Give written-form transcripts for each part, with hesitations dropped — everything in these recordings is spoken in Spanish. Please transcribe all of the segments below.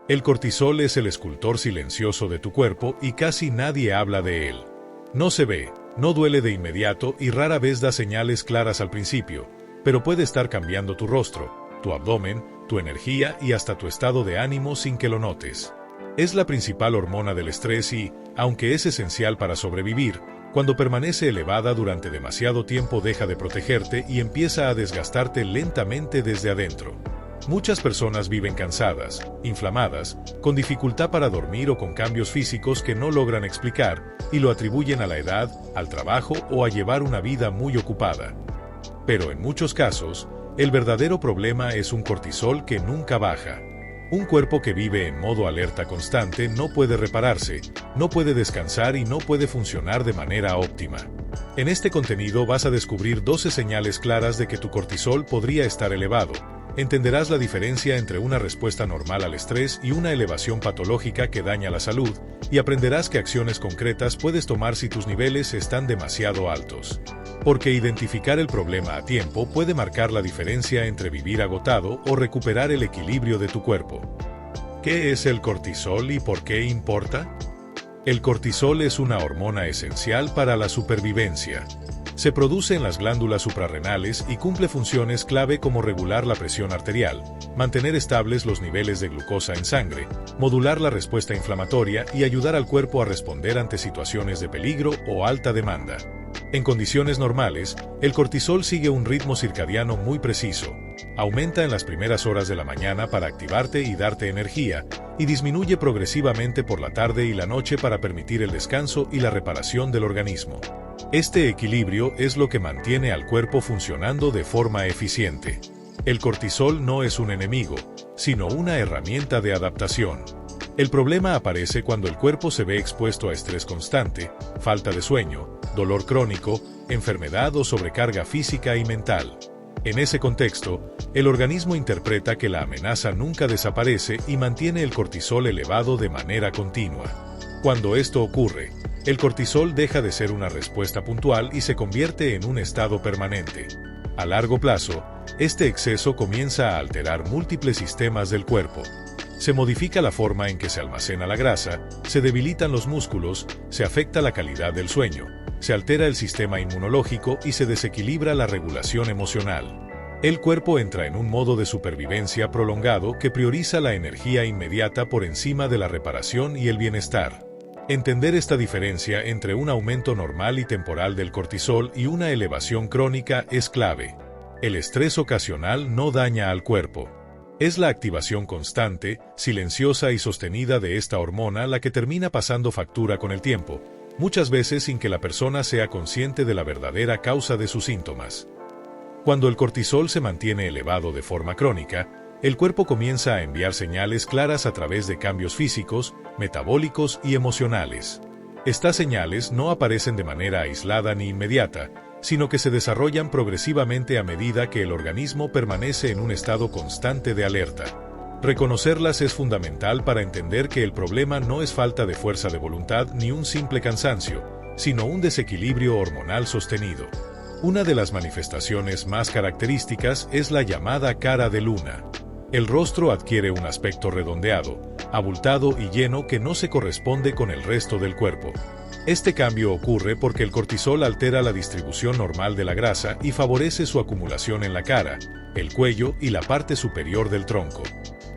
El cortisol es el escultor silencioso de tu cuerpo y casi nadie habla de él. No se ve, no duele de inmediato y rara vez da señales claras al principio, pero puede estar cambiando tu rostro, tu abdomen, tu energía y hasta tu estado de ánimo sin que lo notes. Es la principal hormona del estrés y, aunque es esencial para sobrevivir, cuando permanece elevada durante demasiado tiempo deja de protegerte y empieza a desgastarte lentamente desde adentro. Muchas personas viven cansadas, inflamadas, con dificultad para dormir o con cambios físicos que no logran explicar y lo atribuyen a la edad, al trabajo o a llevar una vida muy ocupada. Pero en muchos casos, el verdadero problema es un cortisol que nunca baja. Un cuerpo que vive en modo alerta constante no puede repararse, no puede descansar y no puede funcionar de manera óptima. En este contenido vas a descubrir 12 señales claras de que tu cortisol podría estar elevado. Entenderás la diferencia entre una respuesta normal al estrés y una elevación patológica que daña la salud, y aprenderás qué acciones concretas puedes tomar si tus niveles están demasiado altos. Porque identificar el problema a tiempo puede marcar la diferencia entre vivir agotado o recuperar el equilibrio de tu cuerpo. ¿Qué es el cortisol y por qué importa? El cortisol es una hormona esencial para la supervivencia. Se produce en las glándulas suprarrenales y cumple funciones clave como regular la presión arterial, mantener estables los niveles de glucosa en sangre, modular la respuesta inflamatoria y ayudar al cuerpo a responder ante situaciones de peligro o alta demanda. En condiciones normales, el cortisol sigue un ritmo circadiano muy preciso. Aumenta en las primeras horas de la mañana para activarte y darte energía, y disminuye progresivamente por la tarde y la noche para permitir el descanso y la reparación del organismo. Este equilibrio es lo que mantiene al cuerpo funcionando de forma eficiente. El cortisol no es un enemigo, sino una herramienta de adaptación. El problema aparece cuando el cuerpo se ve expuesto a estrés constante, falta de sueño, dolor crónico, enfermedad o sobrecarga física y mental. En ese contexto, el organismo interpreta que la amenaza nunca desaparece y mantiene el cortisol elevado de manera continua. Cuando esto ocurre, el cortisol deja de ser una respuesta puntual y se convierte en un estado permanente. A largo plazo, este exceso comienza a alterar múltiples sistemas del cuerpo. Se modifica la forma en que se almacena la grasa, se debilitan los músculos, se afecta la calidad del sueño, se altera el sistema inmunológico y se desequilibra la regulación emocional. El cuerpo entra en un modo de supervivencia prolongado que prioriza la energía inmediata por encima de la reparación y el bienestar. Entender esta diferencia entre un aumento normal y temporal del cortisol y una elevación crónica es clave. El estrés ocasional no daña al cuerpo. Es la activación constante, silenciosa y sostenida de esta hormona la que termina pasando factura con el tiempo, muchas veces sin que la persona sea consciente de la verdadera causa de sus síntomas. Cuando el cortisol se mantiene elevado de forma crónica, el cuerpo comienza a enviar señales claras a través de cambios físicos, metabólicos y emocionales. Estas señales no aparecen de manera aislada ni inmediata, sino que se desarrollan progresivamente a medida que el organismo permanece en un estado constante de alerta. Reconocerlas es fundamental para entender que el problema no es falta de fuerza de voluntad ni un simple cansancio, sino un desequilibrio hormonal sostenido. Una de las manifestaciones más características es la llamada cara de luna. El rostro adquiere un aspecto redondeado, abultado y lleno que no se corresponde con el resto del cuerpo. Este cambio ocurre porque el cortisol altera la distribución normal de la grasa y favorece su acumulación en la cara, el cuello y la parte superior del tronco.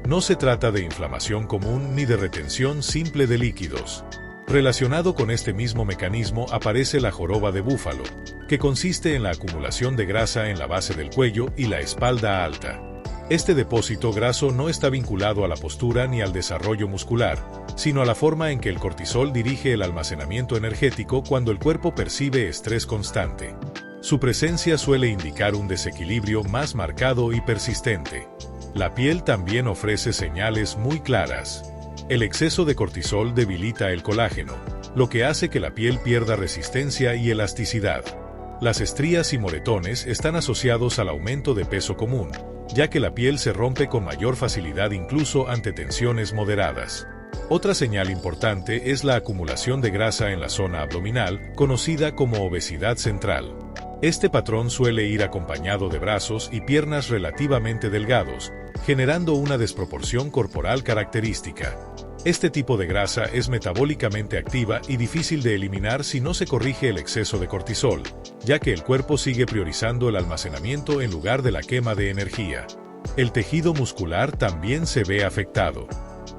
No se trata de inflamación común ni de retención simple de líquidos. Relacionado con este mismo mecanismo aparece la joroba de búfalo, que consiste en la acumulación de grasa en la base del cuello y la espalda alta. Este depósito graso no está vinculado a la postura ni al desarrollo muscular, sino a la forma en que el cortisol dirige el almacenamiento energético cuando el cuerpo percibe estrés constante. Su presencia suele indicar un desequilibrio más marcado y persistente. La piel también ofrece señales muy claras. El exceso de cortisol debilita el colágeno, lo que hace que la piel pierda resistencia y elasticidad. Las estrías y moretones están asociados al aumento de peso común, ya que la piel se rompe con mayor facilidad incluso ante tensiones moderadas. Otra señal importante es la acumulación de grasa en la zona abdominal, conocida como obesidad central. Este patrón suele ir acompañado de brazos y piernas relativamente delgados, generando una desproporción corporal característica. Este tipo de grasa es metabólicamente activa y difícil de eliminar si no se corrige el exceso de cortisol, ya que el cuerpo sigue priorizando el almacenamiento en lugar de la quema de energía. El tejido muscular también se ve afectado.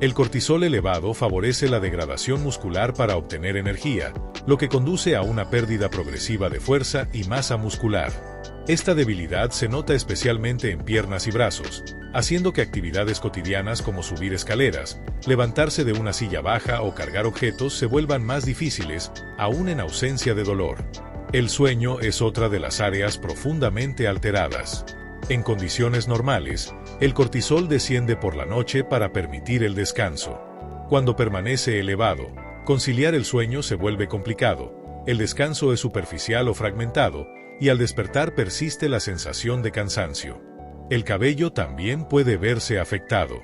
El cortisol elevado favorece la degradación muscular para obtener energía, lo que conduce a una pérdida progresiva de fuerza y masa muscular. Esta debilidad se nota especialmente en piernas y brazos, haciendo que actividades cotidianas como subir escaleras, levantarse de una silla baja o cargar objetos se vuelvan más difíciles, aún en ausencia de dolor. El sueño es otra de las áreas profundamente alteradas. En condiciones normales, el cortisol desciende por la noche para permitir el descanso. Cuando permanece elevado, conciliar el sueño se vuelve complicado, el descanso es superficial o fragmentado, y al despertar persiste la sensación de cansancio. El cabello también puede verse afectado.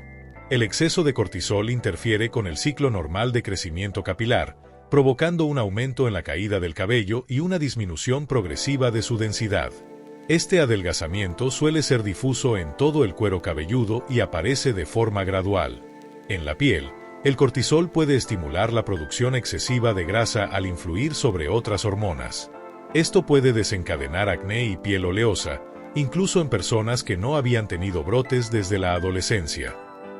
El exceso de cortisol interfiere con el ciclo normal de crecimiento capilar, provocando un aumento en la caída del cabello y una disminución progresiva de su densidad. Este adelgazamiento suele ser difuso en todo el cuero cabelludo y aparece de forma gradual. En la piel, el cortisol puede estimular la producción excesiva de grasa al influir sobre otras hormonas. Esto puede desencadenar acné y piel oleosa, incluso en personas que no habían tenido brotes desde la adolescencia.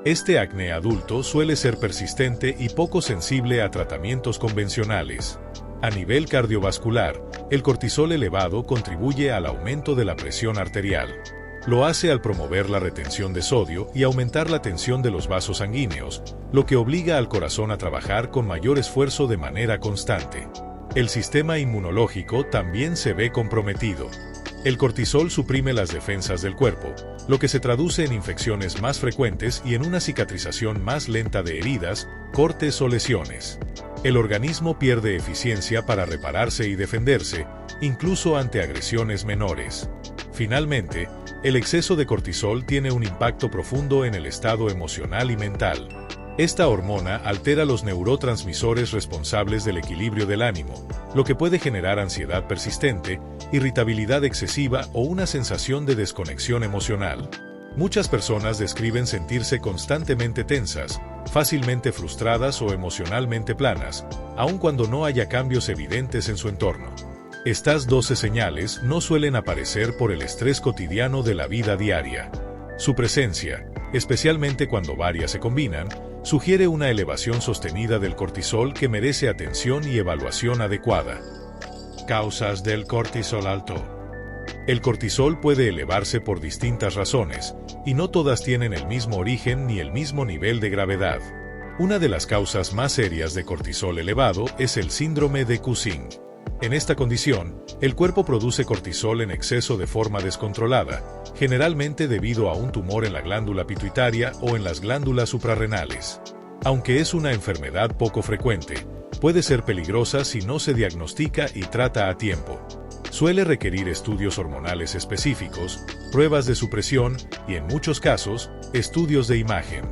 Este acné adulto suele ser persistente y poco sensible a tratamientos convencionales. A nivel cardiovascular, el cortisol elevado contribuye al aumento de la presión arterial. Lo hace al promover la retención de sodio y aumentar la tensión de los vasos sanguíneos, lo que obliga al corazón a trabajar con mayor esfuerzo de manera constante. El sistema inmunológico también se ve comprometido. El cortisol suprime las defensas del cuerpo, lo que se traduce en infecciones más frecuentes y en una cicatrización más lenta de heridas, cortes o lesiones. El organismo pierde eficiencia para repararse y defenderse, incluso ante agresiones menores. Finalmente, el exceso de cortisol tiene un impacto profundo en el estado emocional y mental. Esta hormona altera los neurotransmisores responsables del equilibrio del ánimo, lo que puede generar ansiedad persistente, irritabilidad excesiva o una sensación de desconexión emocional. Muchas personas describen sentirse constantemente tensas, fácilmente frustradas o emocionalmente planas, aun cuando no haya cambios evidentes en su entorno. Estas 12 señales no suelen aparecer por el estrés cotidiano de la vida diaria. Su presencia, especialmente cuando varias se combinan, sugiere una elevación sostenida del cortisol que merece atención y evaluación adecuada. Causas del cortisol alto. El cortisol puede elevarse por distintas razones, y no todas tienen el mismo origen ni el mismo nivel de gravedad. Una de las causas más serias de cortisol elevado es el síndrome de Cushing. En esta condición, el cuerpo produce cortisol en exceso de forma descontrolada, generalmente debido a un tumor en la glándula pituitaria o en las glándulas suprarrenales. Aunque es una enfermedad poco frecuente, puede ser peligrosa si no se diagnostica y trata a tiempo. Suele requerir estudios hormonales específicos, pruebas de supresión y, en muchos casos, estudios de imagen.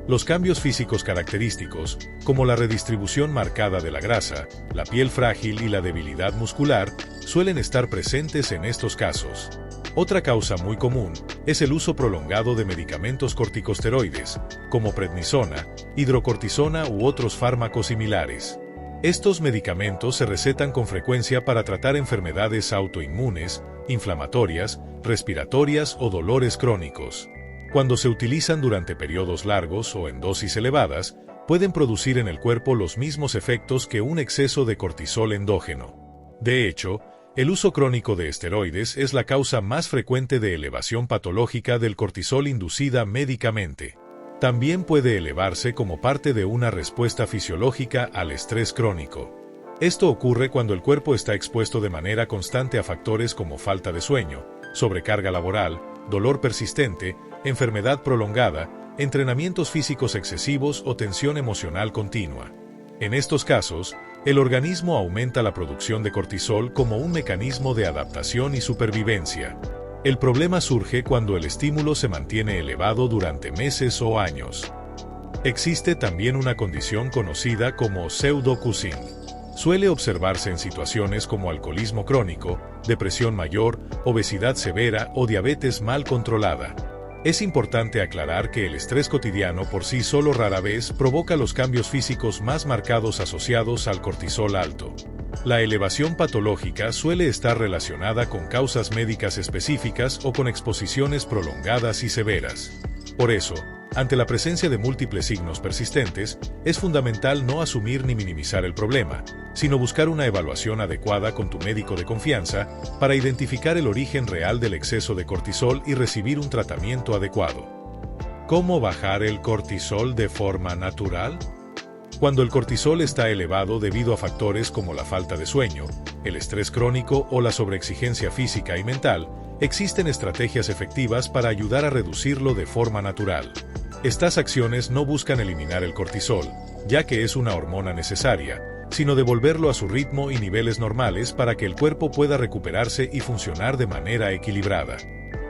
Los cambios físicos característicos, como la redistribución marcada de la grasa, la piel frágil y la debilidad muscular, suelen estar presentes en estos casos. Otra causa muy común es el uso prolongado de medicamentos corticosteroides, como prednisona, hidrocortisona u otros fármacos similares. Estos medicamentos se recetan con frecuencia para tratar enfermedades autoinmunes, inflamatorias, respiratorias o dolores crónicos. Cuando se utilizan durante periodos largos o en dosis elevadas, pueden producir en el cuerpo los mismos efectos que un exceso de cortisol endógeno. De hecho, el uso crónico de esteroides es la causa más frecuente de elevación patológica del cortisol inducida médicamente. También puede elevarse como parte de una respuesta fisiológica al estrés crónico. Esto ocurre cuando el cuerpo está expuesto de manera constante a factores como falta de sueño, sobrecarga laboral, dolor persistente, enfermedad prolongada, entrenamientos físicos excesivos o tensión emocional continua. En estos casos, el organismo aumenta la producción de cortisol como un mecanismo de adaptación y supervivencia. El problema surge cuando el estímulo se mantiene elevado durante meses o años. Existe también una condición conocida como pseudo-Cushing. Suele observarse en situaciones como alcoholismo crónico, depresión mayor, obesidad severa o diabetes mal controlada. Es importante aclarar que el estrés cotidiano por sí solo rara vez provoca los cambios físicos más marcados asociados al cortisol alto. La elevación patológica suele estar relacionada con causas médicas específicas o con exposiciones prolongadas y severas. Por eso, ante la presencia de múltiples signos persistentes, es fundamental no asumir ni minimizar el problema, sino buscar una evaluación adecuada con tu médico de confianza para identificar el origen real del exceso de cortisol y recibir un tratamiento adecuado. ¿Cómo bajar el cortisol de forma natural? Cuando el cortisol está elevado debido a factores como la falta de sueño, el estrés crónico o la sobreexigencia física y mental, existen estrategias efectivas para ayudar a reducirlo de forma natural. Estas acciones no buscan eliminar el cortisol, ya que es una hormona necesaria, sino devolverlo a su ritmo y niveles normales para que el cuerpo pueda recuperarse y funcionar de manera equilibrada.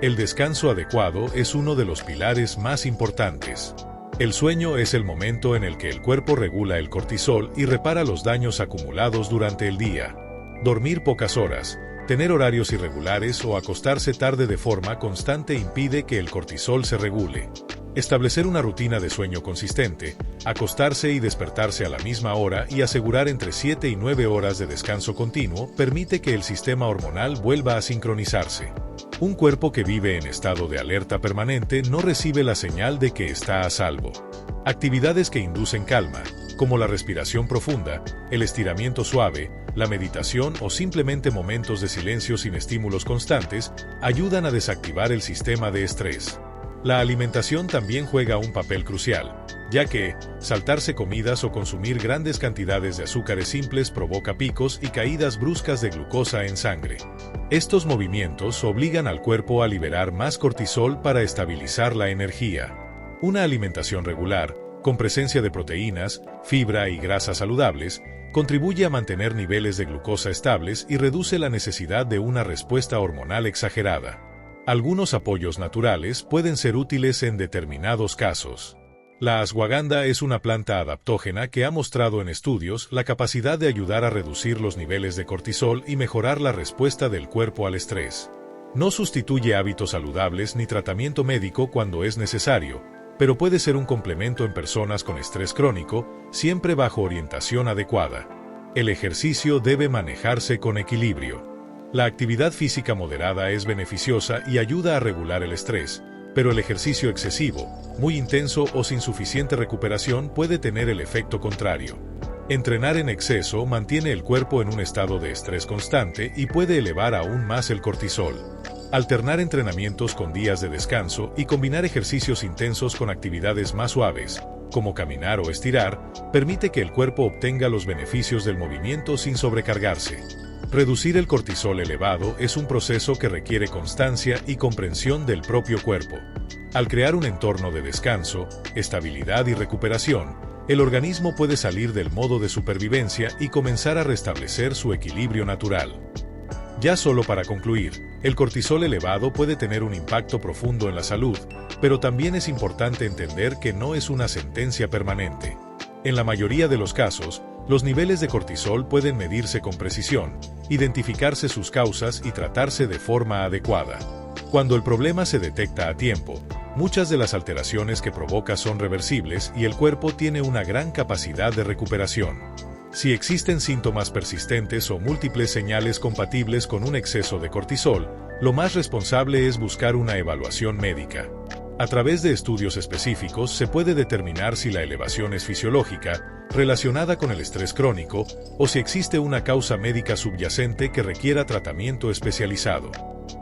El descanso adecuado es uno de los pilares más importantes. El sueño es el momento en el que el cuerpo regula el cortisol y repara los daños acumulados durante el día. Dormir pocas horas, tener horarios irregulares o acostarse tarde de forma constante impide que el cortisol se regule. Establecer una rutina de sueño consistente, acostarse y despertarse a la misma hora y asegurar entre 7 y 9 horas de descanso continuo permite que el sistema hormonal vuelva a sincronizarse. Un cuerpo que vive en estado de alerta permanente no recibe la señal de que está a salvo. Actividades que inducen calma, como la respiración profunda, el estiramiento suave, la meditación o simplemente momentos de silencio sin estímulos constantes, ayudan a desactivar el sistema de estrés. La alimentación también juega un papel crucial, ya que saltarse comidas o consumir grandes cantidades de azúcares simples provoca picos y caídas bruscas de glucosa en sangre. Estos movimientos obligan al cuerpo a liberar más cortisol para estabilizar la energía. Una alimentación regular, con presencia de proteínas, fibra y grasas saludables, contribuye a mantener niveles de glucosa estables y reduce la necesidad de una respuesta hormonal exagerada. Algunos apoyos naturales pueden ser útiles en determinados casos. La ashwagandha es una planta adaptógena que ha mostrado en estudios la capacidad de ayudar a reducir los niveles de cortisol y mejorar la respuesta del cuerpo al estrés. No sustituye hábitos saludables ni tratamiento médico cuando es necesario, pero puede ser un complemento en personas con estrés crónico, siempre bajo orientación adecuada. El ejercicio debe manejarse con equilibrio. La actividad física moderada es beneficiosa y ayuda a regular el estrés, pero el ejercicio excesivo, muy intenso o sin suficiente recuperación puede tener el efecto contrario. Entrenar en exceso mantiene el cuerpo en un estado de estrés constante y puede elevar aún más el cortisol. Alternar entrenamientos con días de descanso y combinar ejercicios intensos con actividades más suaves, como caminar o estirar, permite que el cuerpo obtenga los beneficios del movimiento sin sobrecargarse. Reducir el cortisol elevado es un proceso que requiere constancia y comprensión del propio cuerpo. Al crear un entorno de descanso, estabilidad y recuperación, el organismo puede salir del modo de supervivencia y comenzar a restablecer su equilibrio natural. Ya solo para concluir, el cortisol elevado puede tener un impacto profundo en la salud, pero también es importante entender que no es una sentencia permanente. En la mayoría de los casos, los niveles de cortisol pueden medirse con precisión, identificarse sus causas y tratarse de forma adecuada. Cuando el problema se detecta a tiempo, muchas de las alteraciones que provoca son reversibles y el cuerpo tiene una gran capacidad de recuperación. Si existen síntomas persistentes o múltiples señales compatibles con un exceso de cortisol, lo más responsable es buscar una evaluación médica. A través de estudios específicos se puede determinar si la elevación es fisiológica, relacionada con el estrés crónico, o si existe una causa médica subyacente que requiera tratamiento especializado.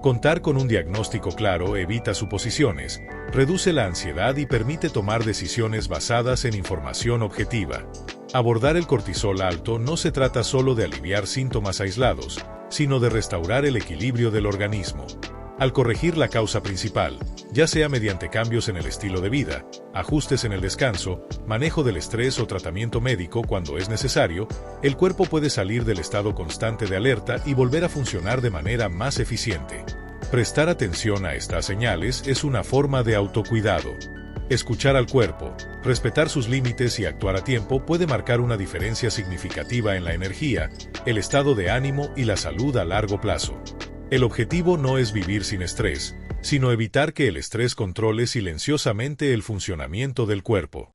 Contar con un diagnóstico claro evita suposiciones, reduce la ansiedad y permite tomar decisiones basadas en información objetiva. Abordar el cortisol alto no se trata solo de aliviar síntomas aislados, sino de restaurar el equilibrio del organismo. Al corregir la causa principal, ya sea mediante cambios en el estilo de vida, ajustes en el descanso, manejo del estrés o tratamiento médico cuando es necesario, el cuerpo puede salir del estado constante de alerta y volver a funcionar de manera más eficiente. Prestar atención a estas señales es una forma de autocuidado. Escuchar al cuerpo, respetar sus límites y actuar a tiempo puede marcar una diferencia significativa en la energía, el estado de ánimo y la salud a largo plazo. El objetivo no es vivir sin estrés, sino evitar que el estrés controle silenciosamente el funcionamiento del cuerpo.